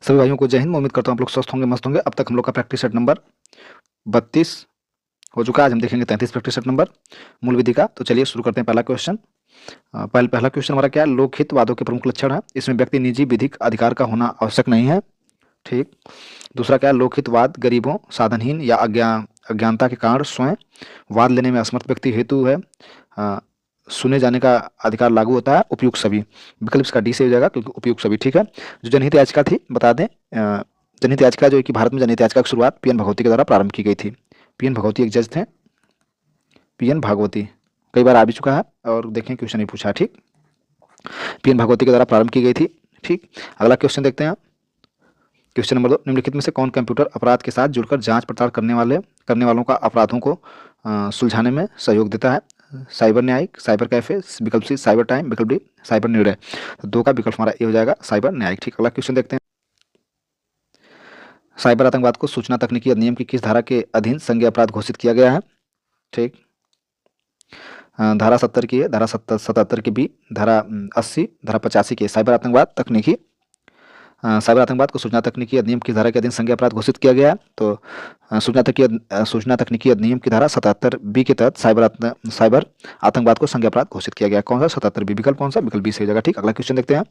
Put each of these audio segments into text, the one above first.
सभी भाइयों को जय हिंद। मैं उम्मीद करता हूँ आप लोग स्वस्थ होंगे, मस्त होंगे। अब तक हम लोग का प्रैक्टिस सेट नंबर 32 हो चुका है। आज हम देखेंगे 33 प्रैक्टिस सेट नंबर मूल विधि का। तो चलिए शुरू करते हैं। पहला क्वेश्चन पहला क्वेश्चन हमारा क्या है? लोकहितवादों के प्रमुख लक्षण है। इसमें व्यक्ति निजी विधिक अधिकार का होना आवश्यक नहीं है। ठीक। दूसरा क्या है? लोकहितवाद गरीबों, साधनहीन या अज्ञानता के कारण स्वयं वाद लेने में असमर्थ व्यक्ति हेतु है। सुने जाने का अधिकार लागू होता है। उपयुक्त सभी, विकल्प इसका डी से हो जाएगा क्योंकि उपयुक्त सभी। ठीक है। जो जनहित याचिका थी बता दें, जनहित याचिका जो है कि भारत में जनहित याचिका की शुरुआत पीएन भगवती के द्वारा प्रारंभ की गई थी। पीएन भगवती एक जज थे, पीएन भागवती। कई बार आ भी चुका है और देखें क्वेश्चन नहीं पूछा है। ठीक। पीएन भागवती के द्वारा प्रारंभ की गई थी। ठीक। अगला क्वेश्चन देखते हैं। क्वेश्चन नंबर 2, निम्नलिखित में से कौन कंप्यूटर अपराध के साथ जुड़कर जांच पड़ताल करने वालों का अपराधों को सुलझाने में सहयोग देता है? साइबर न्यायिक, साइबर कैफे, विकल्प सी साइबर टाइम, विकल्प डी साइबर निर्णय। तो दो का विकल्प हमारा ए हो जाएगा, साइबर न्यायिक। ठीक। अगला क्वेश्चन देखते हैं। साइबर आतंकवाद को सूचना तकनीकी अधिनियम की किस धारा के अधीन संज्ञेय अपराध घोषित किया गया है? ठीक। धारा 70 की है, धारा 77 की बी, धारा 80, धारा 85 की। साइबर आतंकवाद को सूचना तकनीकी अधिनियम की धारा के अधीन संज्ञेय अपराध घोषित किया गया है। तो सूचना तकनीकी अधिनियम की धारा 77 बी के तहत साइबर आतंकवाद को संज्ञेय अपराध घोषित किया गया। कौन सा? 77 बी। विकल्प कौन सा? विकल्प बी से हो जाएगा। ठीक। अगला क्वेश्चन देखते हैं।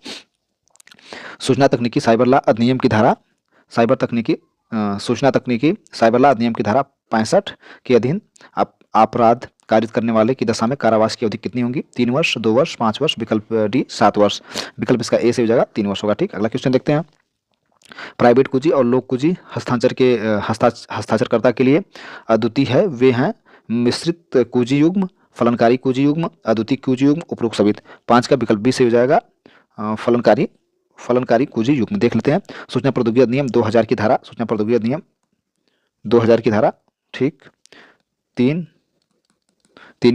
सूचना तकनीकी साइबर लॉ अधिनियम की धारा सूचना तकनीकी साइबर लॉ अधिनियम की धारा 65 के अधीन अपराध कारित करने वाले की दशा में कारावास की अवधि कितनी होगी? 3 वर्ष, 2 वर्ष, 5 वर्ष, विकल्प डी 7 वर्ष। विकल्प इसका ए से हो जाएगा, 3 वर्ष होगा। ठीक। अगला क्वेश्चन देखते हैं। प्राइवेट कुंजी और लोक कुंजी हस्ताक्षरकर्ता के लिए अद्वितीय है। वे हैं मिश्रित कुंजी युग्म, फलनकारी कुंजी युग्म, अद्वितीय कुंजी युग्म, उपरोक्त सभी। 5 का विकल्प बी से हो जाएगा, फलनकारी कुंजी युग्म। देख लेते हैं। सूचना प्रौद्योगिकी अधिनियम 2000 की धारा, सूचना प्रौद्योगिकी अधिनियम 2000 की धारा, ठीक, 3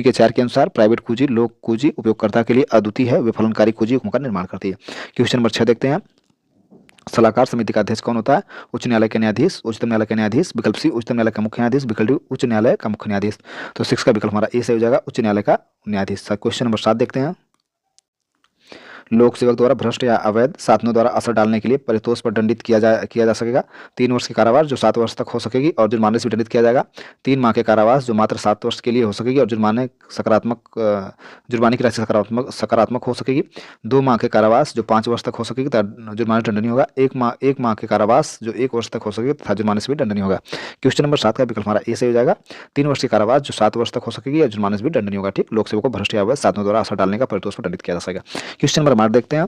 के 4 के अनुसार प्राइवेट कुंजी, लोक कुंजी उपयोगकर्ता के लिए अद्वितीय है। वे फलनकारी कुंजी युग्म का निर्माण करती है। क्वेश्चन नंबर 6 देखते हैं। सलाहकार समिति का अध्यक्ष कौन होता है? उच्च न्यायालय के न्यायाधीश, उच्चतम न्यायालय के न्यायाधीश, विकल्प सी उच्चतम न्यायालय का मुख्य न्यायाधीश, विकल्प डी उच्च न्यायालय का मुख्य न्यायाधीश। तो 6 का विकल्प हमारा ए से हो जाएगा, उच्च न्यायालय का न्यायाधीश। क्वेश्चन नंबर 7 देखते हैं। लोक सेवक द्वारा भ्रष्ट या अवैध साधनों द्वारा असर डालने के लिए परितोष पर दंडित किया जा सकेगा 3 वर्ष के कारावास जो 7 वर्ष तक हो सकेगी और जुर्माने से भी दंडित किया जाएगा। 3 माह के कारावास जो मात्र 7 वर्ष के लिए हो सकेगी और जुर्माने की राशि सकारात्मक हो सकेगी। 2 माह के कारावास जो 5 वर्ष तक हो सकेगी तथा जुर्माने दंडनीय होगा। 1 माह के कारावास जो 1 वर्ष तक हो सकेगी तथा जुर्माने से भी दंडनीय होगा। क्वेश्चन नंबर 7 का विकल्प हमारा ए से हो जाएगा, 3 वर्ष के कारावास जो 7 वर्ष तक हो सकेगी और जुर्माने से भी दंडनीय होगा। ठीक। लोक सेवक को भ्रष्ट या अवैध साधनों द्वारा असर डालने का परितोष पर दंडित किया जा सकेगा। क्वेश्चन नंबर 8 देखते हैं।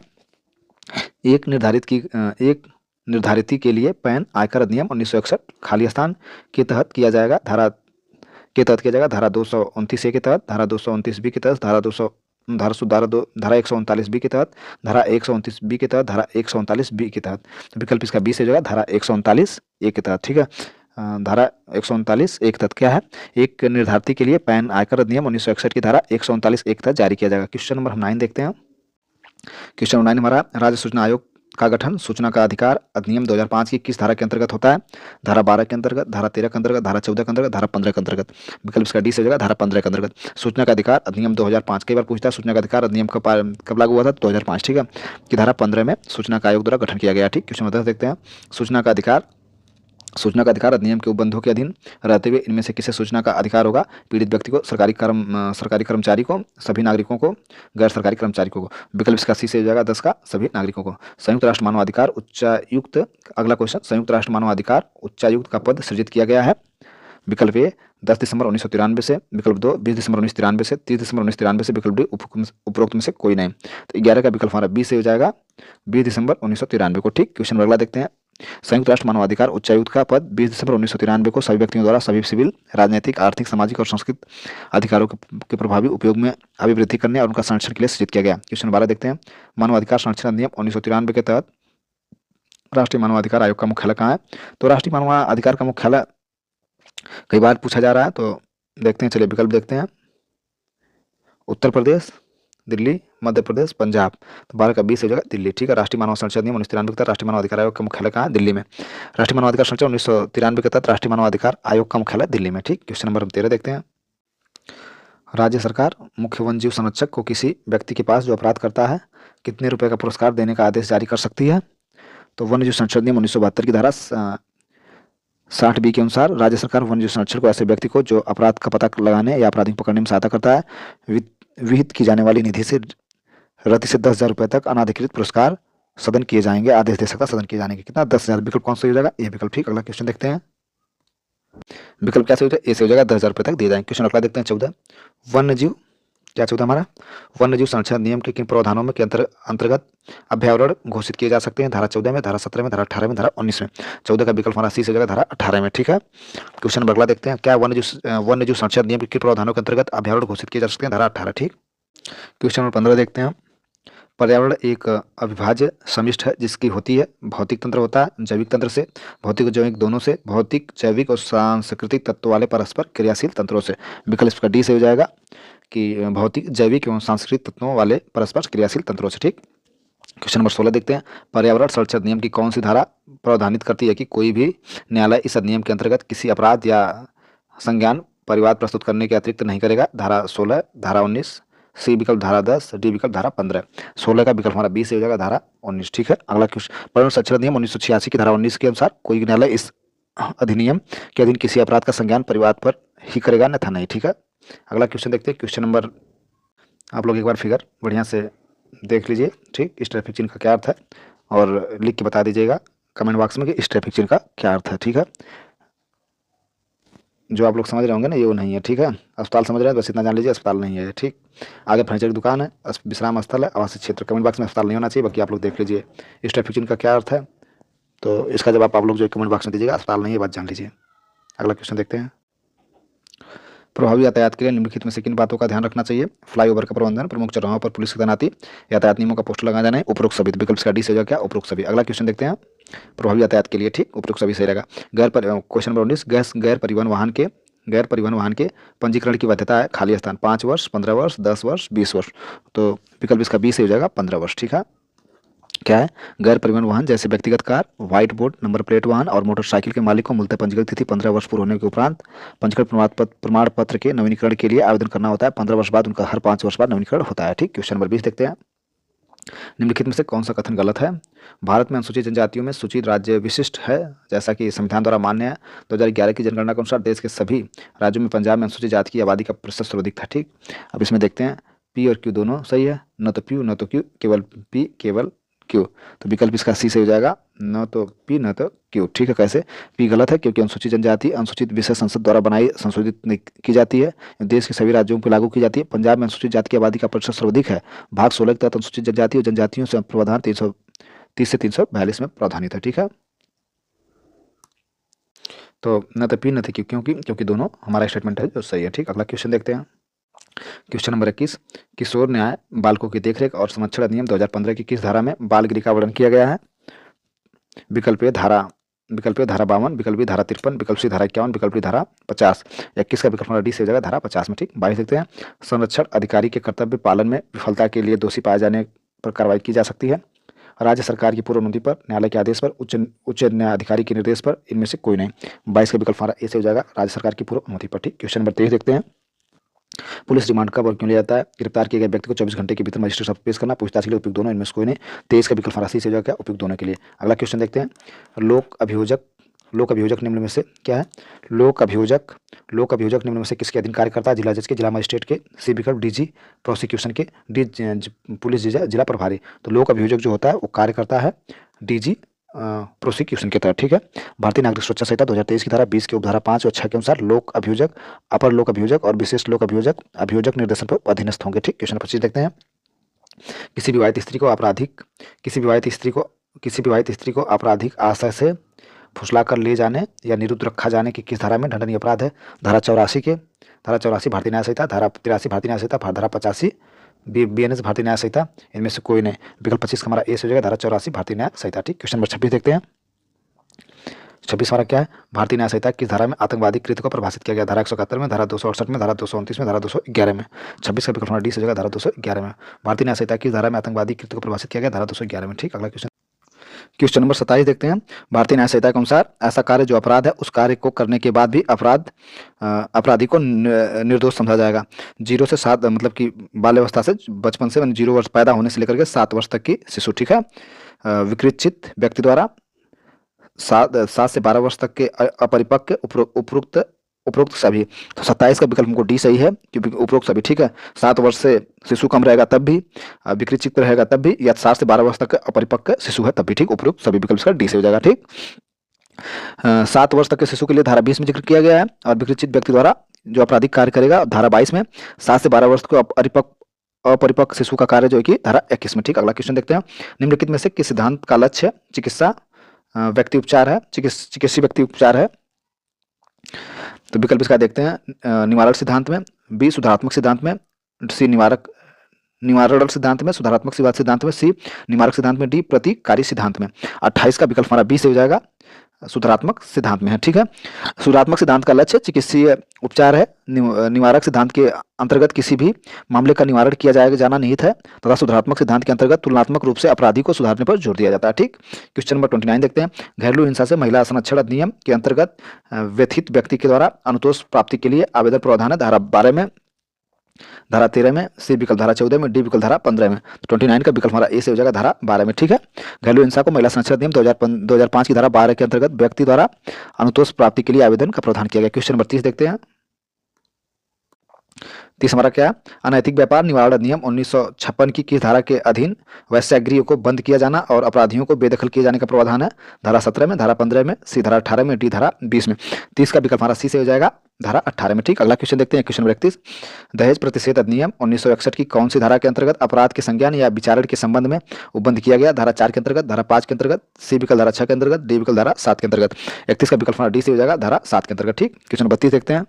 एक निर्धारित के लिए पैन आयकर अधिनियम 1961 खाली स्थान के तहत किया जाएगा। धारा 229 ए के तहत, धारा 229 बी के तहत, धारा 139 बी के तहत, धारा 129 बी के तहत, धारा 139 बी के तहत। तो विकल्प इसका बी से हो जाएगा, धारा 139 ए के तहत। ठीक है। धारा 139 एक तहत क्या है? एक निर्धारित के लिए पैन आयकर अधिनियम 1961 की धारा 139 एक तहत जारी किया जाएगा। क्वेश्चन नंबर 9 देखते हैं। क्वेश्चन नंबर 9 हमारा, राज्य सूचना आयोग का गठन सूचना का अधिकार अधिनियम 2005 की किस धारा के अंतर्गत होता है? धारा 12 के अंतर्गत, धारा 13 के अंतर्गत, धारा 14 के अंतर्गत, धारा 15 के अंतर्गत। विकल्प इसका डी से हो जाएगा, धारा 15 के अंतर्गत। सूचना का अधिकार अधिनियम 2005 कई बार पूछता है सूचना का अधिकार अधिनियम कब लागू हुआ था? 2005। ठीक है। कि धारा 15 में सूचना का आयोग द्वारा गठन किया गया। ठीक। क्वेश्चन नंबर 10 देखते हैं। सूचना का अधिकार अधिनियम के उपबंधों के अधीन रहते हुए इनमें से किसे सूचना का अधिकार होगा? पीड़ित व्यक्ति को, सरकारी कर्मचारी को, सभी नागरिकों को, गैर सरकारी कर्मचारी को। विकल्प इसका सी से हो जाएगा, 10 का सभी नागरिकों को। संयुक्त राष्ट्र मानवाधिकार उच्चायुक्त, अगला क्वेश्चन, संयुक्त राष्ट्र मानवाधिकार उच्चायुक्त का पद सृजित किया गया है। विकल्प ए 10 दिसंबर 1993 से, विकल्प 2 20 दिसंबर 1993 से, 30 दिसंबर 1993 से, विकल्प डी उपरोक्त में से कोई नहीं। तो 11 का विकल्प हमारा बी से हो जाएगा, 20 दिसंबर 1993 को। ठीक। क्वेश्चन अगला देखते हैं। संयुक्त राष्ट्र मानवाधिकार उच्चायुक्त का पद 20 दिसंबर 1993 को सभी व्यक्तियों द्वारा सभी सिविल, राजनीतिक, आर्थिक, सामाजिक और सांस्कृतिक अधिकारों के प्रभावी उपयोग में अभिवृद्धि करने और उनका संरक्षण के लिए सृजित किया गया। क्वेश्चन 12 देखते हैं। मानवाधिकार संरक्षण अधिनियम 1993 के तहत राष्ट्रीय मानवाधिकार आयोग का मुख्यालय कहाँ है? तो राष्ट्रीय मानवाधिकार का मुख्यालय कई बार पूछा जा रहा है, तो देखते हैं। चलिए विकल्प देखते हैं। उत्तर प्रदेश, दिल्ली, मध्य प्रदेश, पंजाब। तो 12 का 20 हो जाएगा दिल्ली। ठीक है। राष्ट्रीय मानव संरक्षण अधिनियम 1993 के तहत राष्ट्रीय मानवाधिकार आयोग का मुख्यालय कहाँ है? दिल्ली में। राष्ट्रीय मानवाधिकार संरक्षण 1993 के तहत राष्ट्रीय मानवाधिकार आयोग का मुख्यालय दिल्ली में। ठीक। क्वेश्चन नंबर 13 देखते हैं। राज्य सरकार मुख्य वन जीव संरक्षक को किसी व्यक्ति के पास जो अपराध करता है कितने रुपए का पुरस्कार देने का आदेश जारी कर सकती है? तो वन्य जीव संरक्षण अधिनियम 1972 की धारा 60B के अनुसार राज्य सरकार वन्य जीव संरक्षण को ऐसे व्यक्ति को जो अपराध का पता लगाने या अपराधी को पकड़ने में सहायता करता है, विहित की जाने वाली निधि से रति से 10,000 रुपये तक अनाधिकृत पुरस्कार सदन किए जाएंगे, आदेश दे सकता सदन किए जाने के। कितना? 10,000। विकल्प कौन सा हो जाएगा? ये विकल्प। ठीक, अगला क्वेश्चन देखते हैं। विकल्प क्या से हो जाएगा? ए से हो जाएगा, 10,000 रुपये तक दिए जाएंगे। क्वेश्चन अगला देखते हैं 14। वन्य जीव क्या 14 हमारा? वन्य जीव संरक्षण नियम के किन प्रावधानों में के अंतर्गत अभयारण्य घोषित किए जा सकते हैं? धारा 14 में, धारा 17 में, धारा 18 में, धारा 19 में। 14 का विकल्प हमारा सी से हो जाएगा, धारा 18 में। ठीक है, क्वेश्चन अगला देखते हैं। क्या वन्य जीव संरक्षण नियम के किन प्रावधानों के अंतर्गत अभयारण्य घोषित किए जा सकते हैं? धारा 18। ठीक, क्वेश्चन नंबर 15 देखते हैं। पर्यावरण एक अविभाज्य समिष्ट है जिसकी होती है भौतिक तंत्र होता है, जैविक तंत्र से, भौतिक और जैविक दोनों से, भौतिक, जैविक और सांस्कृतिक तत्व वाले परस्पर क्रियाशील तंत्रों से। विकल्प इसका डी से हो जाएगा कि भौतिक, जैविक एवं सांस्कृतिक तत्वों वाले परस्पर क्रियाशील तंत्रों से। ठीक, क्वेश्चन नंबर 16 देखते हैं। पर्यावरण संरक्षण नियम की कौन सी धारा प्रावधानित करती है कि कोई भी न्यायालय इस अधिनियम के अंतर्गत किसी अपराध या संज्ञान परिवाद प्रस्तुत करने के अतिरिक्त नहीं करेगा? धारा 16, धारा 19, सी विकल्प धारा 10, डी विकल्प धारा 15। 16 का विकल्प हमारा बी से हो जाएगा, धारा 19। ठीक है, अगला क्वेश्चन। पर्यावरण संरक्षण नियम 1986 की धारा 19 के अनुसार कोई न्यायालय इस अधिनियम के अधीन किसी अपराध का संज्ञान परिवाद पर ही करेगा, अन्यथा नहीं। ठीक है, अगला क्वेश्चन देखते हैं। क्वेश्चन नंबर, आप लोग एक बार फिगर बढ़िया से देख लीजिए। ठीक, इस ट्रैफिक चिन्ह का क्या अर्थ है और लिख के बता दीजिएगा कमेंट बॉक्स में कि इस ट्रैफिक चिन्ह का क्या अर्थ है। ठीक है, जो आप लोग समझ रहे होंगे ना, ये वो नहीं है। ठीक है, अस्पताल समझ रहे हैं, बस इतना जान लीजिए, अस्पताल नहीं है। ठीक, आगे फर्नीचर की दुकान है, विश्राम स्थल है, आवासीय क्षेत्र। कमेंट बॉक्स में अस्पताल नहीं होना चाहिए, बाकी आप लोग देख लीजिए इस ट्रैफिक चिन्ह का क्या अर्थ है। तो इसका जवाब आप लोग जो कमेंट बॉक्स में दीजिएगा, अस्पताल नहीं है, बात जान लीजिए। अगला क्वेश्चन देखते हैं। प्रभावी यातायात के लिए निम्नलिखित में से किन बातों का ध्यान रखना चाहिए? फ्लाईओवर का प्रबंधन, प्रमुख चौराहों पर पुलिस की तैनाती, यातायात नियमों का पोस्टर लगाया जाना है, उपरोक्त सभी। विकल्प का डी से हो जाएगा क्या? उपरोक्त सभी। अगला क्वेश्चन देखते हैं। प्रभावी यातायात के लिए ठीक उपरोक्त सभी सही रहेगा। Question number 19। गैर परिवहन वाहन के पंजीकरण की वैधता है खाली स्थान 5 वर्ष, 15 वर्ष, 10 वर्ष, 20 वर्ष। तो विकल्प इसका बी से हो जाएगा, 15 वर्ष। ठीक है, क्या है? गैर परिवहन वाहन जैसे व्यक्तिगत car, white board, number plate वाहन और मोटरसाइकिल के मालिक को मूलतः पंजीकरण तिथि 15 वर्ष पूर्ण होने के उपरांत पंजीकरण प्रमाण पत्र के नवीनीकरण के लिए आवेदन करना होता है। 15 वर्ष बाद उनका हर 5 वर्ष बाद नवीनीकरण होता है। ठीक, क्वेश्चन नंबर 20 देखते हैं। निम्नलिखित में से कौन सा कथन गलत है? भारत में अनुसूचित जनजातियों में सूचित राज्य विशिष्ट है जैसा कि संविधान द्वारा मान्य है। 2011 की जनगणना के अनुसार देश के सभी राज्यों में पंजाब में अनुसूचित जाति की आबादी का प्रतिशत सर्वाधिक था। ठीक, अब इसमें देखते हैं पी और क्यू दोनों सही है, न तो पी न तो क्यू, केवल पी केवल क्यू। तो विकल्प इसका सी से हो जाएगा, न तो पी न तो क्यू। ठीक है, कैसे? पी गलत है क्योंकि अनुसूचित जनजाति अनुसूचित विषय संसद द्वारा बनाई संशोधित की जाती है, देश के सभी राज्यों पर लागू की जाती है। पंजाब में अनुसूचित जाति की आबादी का प्रतिशत सर्वाधिक है। भाग 16 के तहत अनुसूचित जनजाति और जनजातियों से प्रावधान 330 से 342 में प्रावधानित है। ठीक है, तो न तो पी न तो क्यू क्योंकि दोनों हमारा स्टेटमेंट है जो सही है। ठीक, अगला क्वेश्चन देखते हैं। Question number 21। किशोर न्याय बालकों की देखरेख और संरक्षण अधिनियम 2015 की किस धारा में बाल गृह का वर्णन किया गया है? विकल्प ए धारा 52, विकल्प बी धारा 53, विकल्प सी धारा 51, विकल्प डी धारा 50। 21 का विकल्प हमारा डी से हो जाएगा, धारा 50 में। ठीक, 22 देखते हैं। संरक्षण अधिकारी के कर्तव्य पालन में विफलता के लिए दोषी पाए जाने पर कार्रवाई की जा सकती है। राज्य सरकार की पूर्व अनुमति पर, न्यायालय के आदेश पर, उच्च न्यायाधिकारी के निर्देश पर, इनमें से कोई नहीं। 22 का विकल्प हमारा ए से हो जाएगा, राज्य सरकार की पूर्व अनुमति पर। ठीक, क्वेश्चन नंबर 23 देखते हैं। पुलिस रिमांड कब और क्यों लिया जाता है? गिरफ्तार किए गए व्यक्ति को 24 घंटे के भीतर मजिस्ट्रेट साहब पेश करना, पूछताछ के लिए उपयुक्त दोनों, इनमें से कोई नहीं। 23 का विकल्प राशि से जो क्या उपयुक्त दोनों के लिए। अगला क्वेश्चन देखते हैं। लोक अभियोजक निम्न में से क्या है? लोक अभियोजक निम्न में से किसके अधीन कार्य करता है? जिला जज के, जिला मजिस्ट्रेट के, सी विकल्प डीजी प्रोसिक्यूशन के, डी पुलिस जिला प्रभारी। तो लोक अभियोजक जो होता है वो कार्य करता है डीजी प्रोसिक्यूशन के तहत। ठीक है, भारतीय नागरिक सुरक्षा संहिता 2023 की धारा 20 के उपधारा 5 और 6 के अनुसार लोक अभियोजक, अपर लोक अभियोजक और विशेष लोक अभियोजक निर्देशन पर अधीनस्थ होंगे। ठीक, क्वेश्चन 25 देखते हैं। किसी विवाहित स्त्री को आपराधिक आशय से फुसला कर ले जाने या निरुद्ध रखा जाने की किस धारा में दंडनीय अपराध है? धारा 84 भारतीय न्याय संहिता, धारा 83 भारतीय न्याय संहिता, धारा 85 BNS भारतीय न्याय संहिता, इनमें से कोई नहीं। विकल्प 25 का हमारा ए से हो जाएगा, धारा 84 भारतीय न्याय संहिता। ठीक, क्वेश्चन नंबर 26 देखते हैं। 26 हमारा क्या है? भारतीय न्याय संहिता किस धारा में आतंकवादी कृत्य को परिभाषित किया गया? धारा 171 में, धारा 268 में, धारा 229 में, धारा 211 में। 26 का विकल्प हमारा डी से हो जाएगा, धारा 211 में। भारतीय न्याय संहिता किस धारा में आतंकवादी कृत्य को परिभाषित किया गया? धारा 211 में। ठीक, अगला क्वेश्चन नंबर 27 देखते हैं। भारतीय न्याय संहिता के अनुसार ऐसा कार्य जो अपराध है उस कार्य को करने के बाद भी अपराधी को निर्दोष समझा जाएगा। 0 से 7 मतलब कि बाल्यावस्था से, बचपन से 0 वर्ष पैदा होने से लेकर के 7 वर्ष तक की शिशु। ठीक है, विकृचित व्यक्ति द्वारा 7 से 12 वर्ष तक के अपरिपक्व उपरोक्त उपरोक्त सभी। तो 27 का विकल्प हमको डी सही है, क्योंकि उपरोक्त सभी, ठीक है। 7 वर्ष से शिशु कम रहेगा तब भी, विकृचित रहेगा तब भी, या 7 से 12 वर्ष तक अपरिपक्व शिशु है तब भी, ठीक। उपरोक्त सभी विकल्प इसका डी से हो जाएगा, ठीक। 7 वर्ष तक के शिशु के लिए धारा 20 में जिक्र किया गया है, और विकृचित व्यक्ति द्वारा जो आपराधिक कार्य करेगा धारा 22 में। 7 से 12 वर्ष को अपरिपक्व शिशु का कार्य जो है कि धारा 21 में, ठीक। अगला क्वेश्चन देखते हैं। निम्नलिखित में से किस सिद्धांत का लक्ष्य चिकित्सा व्यक्ति उपचार है, चिकित्सीय व्यक्ति उपचार है? तो विकल्प इसका देखते हैं। निवारक सिद्धांत में, बी सुधारात्मक सिद्धांत में, सी निवारण सिद्धांत में, सुधारात्मक सिद्धांत में, सी निवारक सिद्धांत में, डी प्रतिकारी सिद्धांत में। 28 का विकल्प हमारा बी से हो जाएगा, सुधारात्मक सिद्धांत में है, ठीक है। सुधारात्मक सिद्धांत का लक्ष्य चिकित्सीय उपचार है। निवारक सिद्धांत के अंतर्गत किसी भी मामले का निवारण किया जाना निहित है, तथा सुधारात्मक सिद्धांत के अंतर्गत तुलनात्मक रूप से अपराधी को सुधारने पर जोर दिया जाता है, ठीक। क्वेश्चन नंबर 29 देखते हैं। घरेलू हिंसा से महिला संरक्षण अधिनियम के अंतर्गत व्यथित व्यक्ति के द्वारा अनुतोष प्राप्ति के लिए आवेदन प्रावधान है धारा 12 में, धारा 13 में, सी विकल्प धारा 14 में, डी विकल्प धारा 15 में। तो 29 का विकल्प हमारा ए से हो जाएगा धारा 12 में, ठीक है। घरेलू हिंसा को महिला संरक्षण अधिनियम 2005 की धारा 12 के अंतर्गत व्यक्ति द्वारा अनुतोष प्राप्ति के लिए आवेदन का प्रावधान किया गया। क्वेश्चन नंबर 30 देखते हैं। 30 हमारा क्या है? अनैतिक व्यापार निवारण अधिनियम 1956 की किस धारा के अधीन वैश्यागृह को बंद किया जाना और अपराधियों को बेदखल किए जाने का प्रावधान है? धारा 17 में, धारा 15 में, सी धारा 18 में, डी धारा 20 में। 30 का विकल्प हमारा सी से हो जाएगा धारा 18 में, ठीक। अगला क्वेश्चन देखते हैं। Question number 31। दहेज प्रतिषेध अधिनियम 1961 की कौन सी धारा के अंतर्गत अपराध के संज्ञान या विचारण के संबंध में उपबंध किया गया? धारा 4 के अंतर्गत, धारा 5 के अंतर्गत, सी विकल्प धारा 6 के अंतर्गत, डी विकल्प धारा 7 के अंतर्गत। 31 का विकल्प हमारा डी से हो जाएगा धारा 7 के अंतर्गत, ठीक। क्वेश्चन 32 देखते हैं।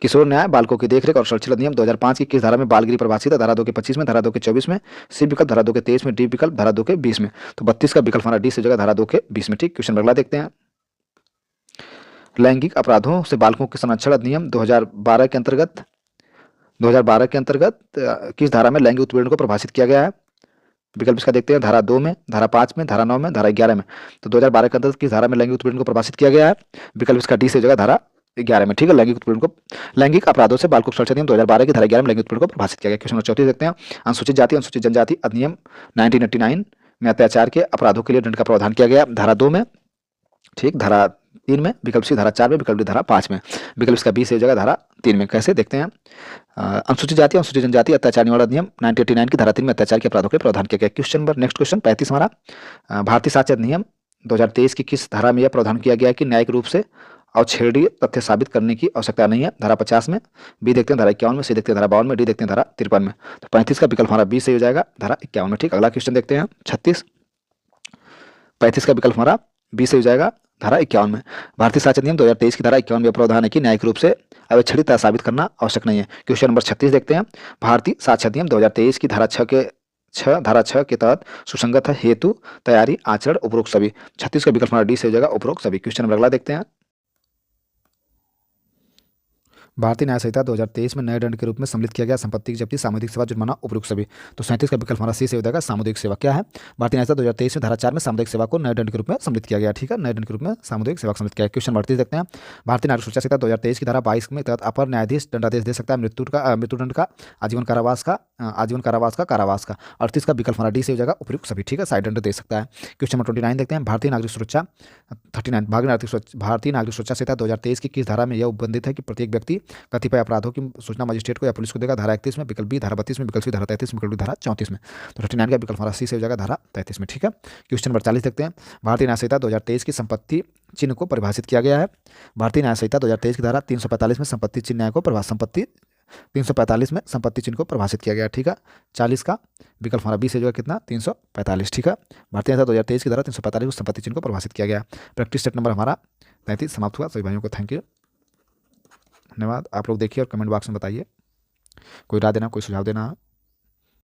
किशोर न्याय बालकों की देखरेख और संरक्षण अधिनियम 2005 की किस धारा में बालगिरी परिभाषित है? धारा 2 के 25 में, धारा 2 के 24 में, सी विकल्प धारा 2 के 23 में, डी विकल्प धारा 2 के 20 में। तो 32 का विकल्प हमारा डी से हो जाएगा धारा 2 के 20 में, ठीक। क्वेश्चन अगला देखते हैं। लैंगिक अपराधों से बालकों के संरक्षण अधिनियम 2012 के अंतर्गत किस धारा में लैंगिक उत्पीड़न को परिभाषित किया गया है? विकल्प इसका देखते हैं। धारा 2 में, धारा 5 में, धारा 9 में, धारा 11 में। तो 2012 के अंतर्गत किस धारा में लैंगिक उत्पीड़न को परिभाषित किया गया है? विकल्प इसका डी से हो जाएगा धारा 11 में, ठीक है। लैंगिक अपराधों से बालकों संरक्षण अधिनियम 2012 की धारा 11 में लैंगिक उत्पीड़न को परिभाषित किया गया। क्वेश्चन 34 देखते हैं। अनुसूचित जाति अनुसूचित जनजाति अधिनियम 1989 में अत्याचार के अपराधों के लिए दंड का प्रावधान किया गया। धारा 2 में, ठीक, धारा 3 में, विकल्प सी धारा 4 में, विकल्प डी धारा 5 में। विकल्प इसका बी से हो जाएगा धारा 3 में। कैसे देखते हैं। अनुसूचित जाति अनुसूचित जनजाति अत्याचार निवारण अधिनियम 1989 की धारा 3 में अत्याचार के अपराधों के प्रावधान किया गया। क्वेश्चन नंबर नेक्स्ट क्वेश्चन 35 हमारा। भारतीय साक्ष्य अधिनियम 2023 की किस धारा में यह प्रावधान किया गया कि न्यायिक रूप से अवच्छेदनीय तथ्य साबित करने की आवश्यकता नहीं है? धारा 50 में, बी देखते हैं धारा 51 में, सी देखते हैं धारा 52 में, डी देखते हैं धारा 53 में। तो 35 का विकल्प हमारा बी से हो जाएगा धारा 51 में, ठीक। अगला क्वेश्चन देखते हैं 36। 35 का विकल्प हमारा बी से हो जाएगा धारा 51 में। भारतीय साक्ष्य अधिनियम 2023 की धारा 51 में प्रावधान है कि न्यायिक रूप से अवच्छेदित साबित करना आवश्यक नहीं है। क्वेश्चन नंबर 36 देखते हैं। भारतीय साक्ष्य अधिनियम 2023 की धारा 6 के तहत सुसंगत है हेतु, तैयारी, आचरण, उपरोक्त सभी। 36 का विकल्प हमारा डी से हो जाएगा उपरोक्त सभी। क्वेश्चन नंबर अगला देखते हैं। भारतीय न्याय संहिता 2023 में नए दंड के रूप में सम्मिलित किया गया संपत्ति की जब्ती, सामुदायिक सेवा, जुर्माना, उपरोक्त सभी। तो 37 का विकल्प हमारा सी से हो जाएगा सामुदायिक सेवा। क्या है? भारतीय न्याय संहिता 2023 में धारा 4 में सामुदायिक सेवा को नए दंड के रूप में सम्मिलित किया गया, ठीक है। नए दंड के रूप में सामुदायिक सेवा सम्मिलित किया गया। क्वेश्चन 38 देखते हैं। भारतीय नागरिक सुरक्षा संहिता 2023 की धारा 22 में तहत अपर न्यायाधीश दंडादेश दे सकता है मृत्युदंड का, आजीवन कारावास का, कारावास का। 38 का विकल्प हमारा डी से हो जाएगा उपयुक्त सभी, ठीक है। साइड दंड दे सकता है। क्वेश्चन नंबर 29 देखते हैं। भारतीय नागरिक सुरक्षा 39 भारतीय नागरिक सुरक्षा संहिता 2023 की किस धारा में यह उपबंधित है कि प्रत्येक व्यक्ति कतिपय अपराधों की सूचना मजिस्ट्रेट को या पुलिस को देगा? धारा 31 में, विकल्प बी धारा 32 में, विकल्प सी धारा 33 में, विकल्प डी धारा 34 में। तो 39 का विकल्प हमारा सी से हो जाएगा धारा 33 में, ठीक है। क्वेश्चन नंबर 40 देखते हैं। भारतीय न्याय संहिता 2023 की संपत्ति चिन्ह को परिभाषित किया गया है। भारतीय न्याय संहिता 2023 की धारा 345 में संपत्ति चिन्ह न्याय को संपत्ति 345 में संपत्ति चिन्ह को परिभाषित किया गया, ठीक है। 40 का विकल्प हमारा बी से जो है कितना 345, ठीक है। भारतीय न्याय संहिता 2023 की धारा 345 में संपत्ति चिन्ह को परिभाषित किया गया। प्रैक्टिस सेट नंबर हमारा 33 समाप्त हुआ। सभी भाइयों को थैंक यू, धन्यवाद। आप लोग देखिए और कमेंट बॉक्स में बताइए कोई राय देना, कोई सुझाव देना।